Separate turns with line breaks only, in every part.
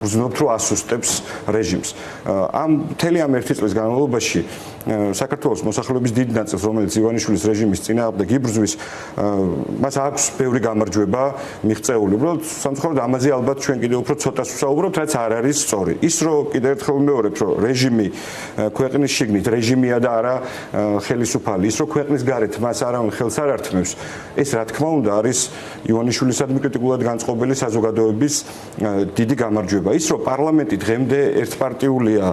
გრძნობთ რომ ასუსტებს რეჟიმს. ამ მთელი ამ ერთი წლის განმავლობაში საქართველოს მოსახლეობის დიდი ნაწილს, რომელიც ივანიშვილის რეჟიმის წინააღმდეგ იბრძვის, მას აქვს ბევრი გამარჯვება მიღწეული. უბრალოდ სამწუხაროდ ამაზე ალბათ ჩვენ კიდევ უფრო ცოტას ვსაუბრობთ, რაც არ არის სწორი. ის რომ კიდევ ერთხელ ვიმეორებ, რომ რეჟიმი ქვეყნის შიგნით რეჟიმია და არა ხელისუფალი, ის რომ ქვეყნის გარეთ მას არავინ ხელს არ ართმევს, ეს რა თქმა უნდა არის ივანიშვილისადმი კრიტიკულად განწყობილი საზოგადოების დიდი გამარჯვება. ის რომ პარლამენტი დღემდე ერთპარტიულია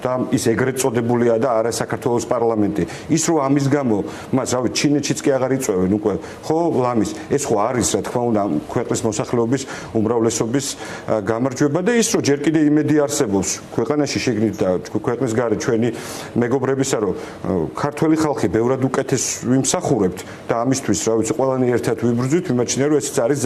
და ის ეგრეთ წოდებულია და არა საქართველოს პარლამენტი. ის რომ ამის გამო მას რავი ჩინეთშიც კი აღარ იწვევენ უკვე. ხო, ლამის, ეს ხო არის რა თქმა უნდა ქვეყნის მოსახლეობის უმრავლესობის გამარჯვება და ის რომ ჯერ კიდე იმედი არსებობს ქვეყანაში შეგნით და ქვეყნის გარეთ ჩვენი მეგობრებისა რომ ქართველი ხალხი ბევრად უკეთეს ვიმსახურებთ და ამისთვის რა ვიცი ყველანი ერთად ვიბრძვით, ვიმაჩნია რომ ესეც არის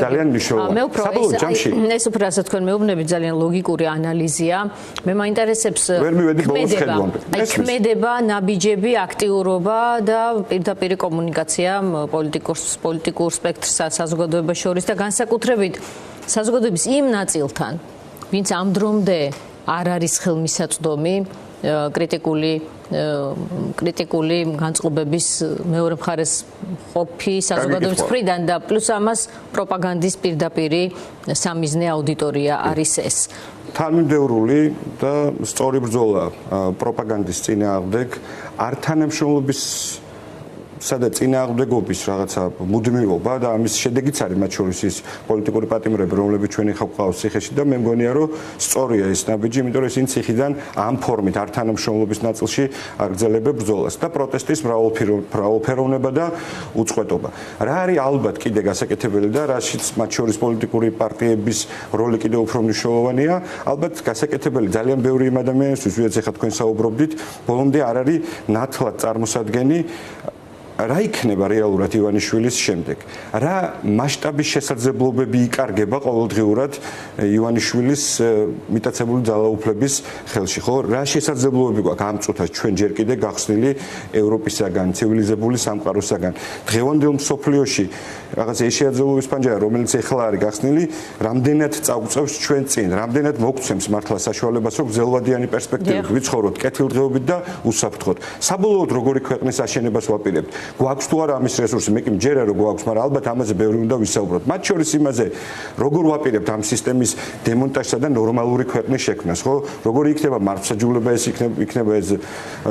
ძალიან მნიშვნელოვანი.
საბოლოო ჯამში ეს უფრო ასე თქვენ მეუბნებით ძალიან ლოგიკური ანალიზია. მე მაინტერესებს ქმედება, ნაბიჯები, აქტიურობა და პირდაპირ კომუნიკაცია პოლიტიკურ სპექტრს საზოგადოებას შორის და განსაკუთრებით საზოგადოების იმ ნაწილთან, ვინც ამ დრომდე არ არის ხელმისაწვდომი კრიტიკული განწყობების მეორე მხარეს ყოფი საზოგადოების მხრიდან და პლუს ამას პროპაგანდის პირდაპირი სამიზნე აუდიტორია არის ეს.
თანმიმდევრული და სწორი ბრძოლა პროპაგანდის წინააღმდეგ არ თანამშრომლობის სადა წინააღმდეგობის რაღაცა მუდმივობა და ამის შედეგიც არის მათ შორის ის პოლიტიკური პატიმრები, რომლებიც ჩვენი ხალხს ციხეში და მე მგონია რომ სწორია ეს ნაბიჯი, იმიტომ რომ ისინი ციხიდან ამ ფორმით არ თანამშრომლობის ნაწილში აგრძელებენ ბრძოლას და პროტესტის მრავალფეროვნება და უწყვეტობა. რა არის ალბათ კიდე გასაკეთებელი და რაშიც მათ შორის პოლიტიკური პარტიების როლი კიდე უფრო მნიშვნელოვანია, ალბათ გასაკეთებელი ძალიან ბევრი იმ ადამიანისთვის, ვინც ახლა თქვენ საუბრობდით, ბოლომდე არ არის ნათლად წარმოსადგენი რა იქნება რეალურად ივანიშვილის შემდეგ? რა მასშტაბის შესაძლებლობები იკარგება ყოველდღიურად ივანიშვილის მიტაცებული ძალაუფლების ხელში, ხო? რა შესაძლებლობები გვაქვს ამ წუთას ჩვენ ჯერ კიდე გახსნილი ევროპისაგან, ცივილიზებული სამყაროსაგან. დღევანდელ მსოფლიოში რაღაც ეს შეაძლებლობის პანჯარა, რომელიც ეხლა არის გახსნილი, რამდენად წაუწევს ჩვენ წინ, რამდენად მოგცემს მართლა საშუალებას, რომ გრძელვადიანი პერსპექტივით ვიცხოვროთ კეთილდღეობით და უსაფრთხოდ. საბოლოოდ როგორი ქვეყნის აშენებას ვაპირებთ? გვაქვს თუ არა ამის რესურსი, მე კი მჯერა რომ გვაქვს, მაგრამ ალბათ ამაზე ბევრი უნდა ვისაუბროთ. მათ შორის იმაზე, როგორ ვაპირებთ ამ სისტემის დემონტაჟსა და ნორმალური ქვეყნის შექმნას, ხო? როგორი იქნება მართლმსაჯულება, ეს იქნება ეს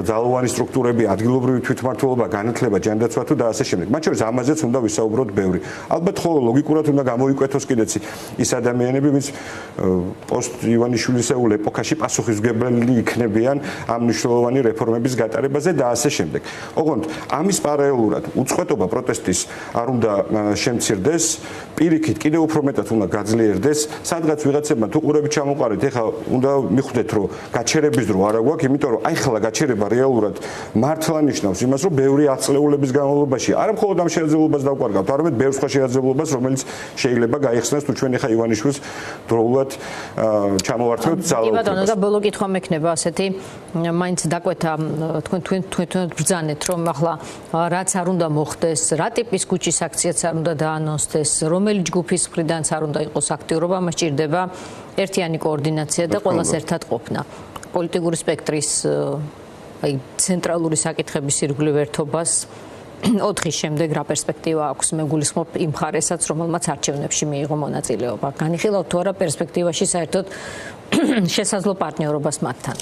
ძალოვანი სტრუქტურები, ადგილობრივი თვითმმართველობა, განათლება, ჯანდაცვა თუ და ასე შემდეგ. მათ შორის ამაზეც უნდა ვისაუბროთ ბევრი. ალბათ ხო ლოგიკურად უნდა გამოიკვეთოს კიდეც ის ადამიანები, ვინც პოსტ ივანიშვილისეულ ეპოქაში პასუხისმგებელი იქნებიან ამ მნიშვნელოვანი რეფორმების გატარებაზე და ასე შემდეგ. ოღონდ ამის პარალელურად უწყვეტობა პროტესტის არ უნდა შემცირდეს, პირიქით კიდევ უფრო მეტად უნდა გაძლიერდეს, სადღაც ვიღაცებმა თუ ყურებით ჩამოყარეთ, ეხლა უნდა მიხვდეთ, რომ გაჩერების დრო არა გვაქვს, იმიტომ რომ აი ხლა გაჩერება რეალურად მართლა ნიშნავს იმას, რომ ბევრი ათწლეულების განმავლობაში არა მხოლოდ ამ შეაძლებლობას დავკარგავთ, არამედ ბევრ სხვა შეაძლებლობას, რომელიც შეიძლება გაიხსნას თუ ჩვენ ეხლა ივანიშვილს დროულად ჩამოვართმევთ ძალაუფლებას.
ბატონო, და ბოლო კითხვა მექნება ასეთი, მაინც დაკვეთა თქვენ ბრძანეთ, რომ ახლა რაც არ უნდა მოხდეს, რა ტიპის ქუჩის აქციაც არ უნდა დაანონსდეს, რომელი ჯგუფის მხრიდანაც არ უნდა იყოს აქტიურობა, მას ჭირდება ერთიანი კოორდინაცია და ყველას ერთად ყოფნა. პოლიტიკური სპექტრის აი ცენტრალური საკითხების ირგვლივ ერთობას 4 შემდეგ რა პერსპექტივა აქვს? მე გულისხმობ იმ მხარესაც, რომელმაც არჩევნებში მიიღო მონაწილეობა. განიხილავთ თუ არა პერსპექტივაში საერთოდ შესაძლო პარტნიორობას მათთან?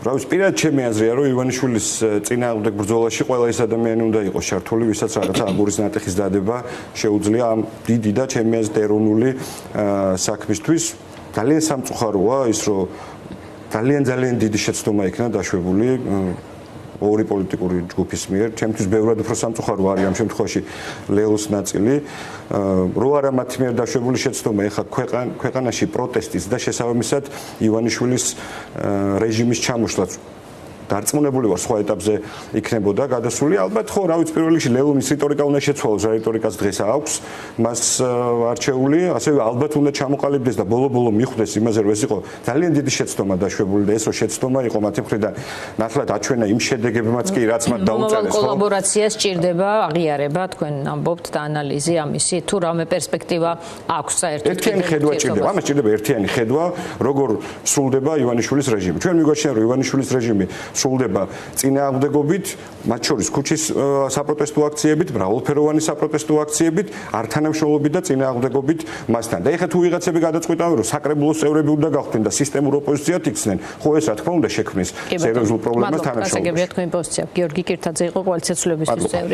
რავის, პირადად ჩემი აზრია, რომ ივანიშვილის წინააღმდეგ ბრძოლაში ყველა ის ადამიანი უნდა იყოს ჩართული, ვისაც რაღაცა აგურის ნატეხის დადება შეუძლია ამ დიდი და ჩემი აზრით ეროვნული საქმისთვის. ძალიან სამწუხაროა ის, რომ ძალიან დიდი შეცდომა იქნა დაშვებული ორი პოლიტიკური ჯგუფის მიერ. ჩემთვის ბევრად უფრო სამწუხარო არის ამ შემთხვევაში ლეოს ნაწილი, რო არა მათი მიერ დაშვებული შეცდომა ეხლა ქვეყანაში პროტესტის და შესაბამისად ივანიშვილის რეჟიმის ჩამოშლაც დარწმუნებული ვარ სხვა ეტაპზე იქნებოდა გადასული. ალბათ ხო, რა ვიცი, პირველ რიგში ლელუნის რიტორიკა უნდა შეცვალოს, რა რიტორიკაც დღეს აქვს მას არჩეული, ასევე ალბათ უნდა ჩამოყალიბდეს და ბოლო-ბოლო მიხვდეს იმაზე, რომ ეს იყო ძალიან დიდი შეცდომა დაშვებული და ესო შეცდომა იყო მათი მხრიდან ნათლად აჩვენა იმ შედეგებმაც კი, რაც მათ დაუწერეს, ხო?
კოლაბორაციას სჭირდება აღიარება, თქვენ ამბობთ და ანალიზი ამისი, თუ რამე პერსპექტივა აქვს საერთოდ.
ერთიანი ხედვა ჭირდება, ამას ჭირდება ერთიანი ხედვა, როგორ სრულდება ივანიშვილის რეჟიმი. ჩვენ მიგვაჩნია, რომ ივანიშვილის რეჟიმი სრულდება წინააღმდეგობით, მათ შორის ქუჩის საპროტესტო აქციებით, მრავალფეროვანი საპროტესტო აქციებით, ართანამშრომლობით და წინააღმდეგობით მასთან. და ეხლა თუ ვიღაცები გადაწყვიტავენ, რომ საკრებულოს წევრები უნდა გახდნენ და სისტემურ ოპოზიციად იქცნენ, ხო ეს რა თქმა უნდა შექმნის სერიოზულ პრობლემას თანამშრომლობაში.
გასაგებია თქვენი პოზიცია. გიორგი კირთაძე იყო კოალიციაცვლილებისთვის წევრი.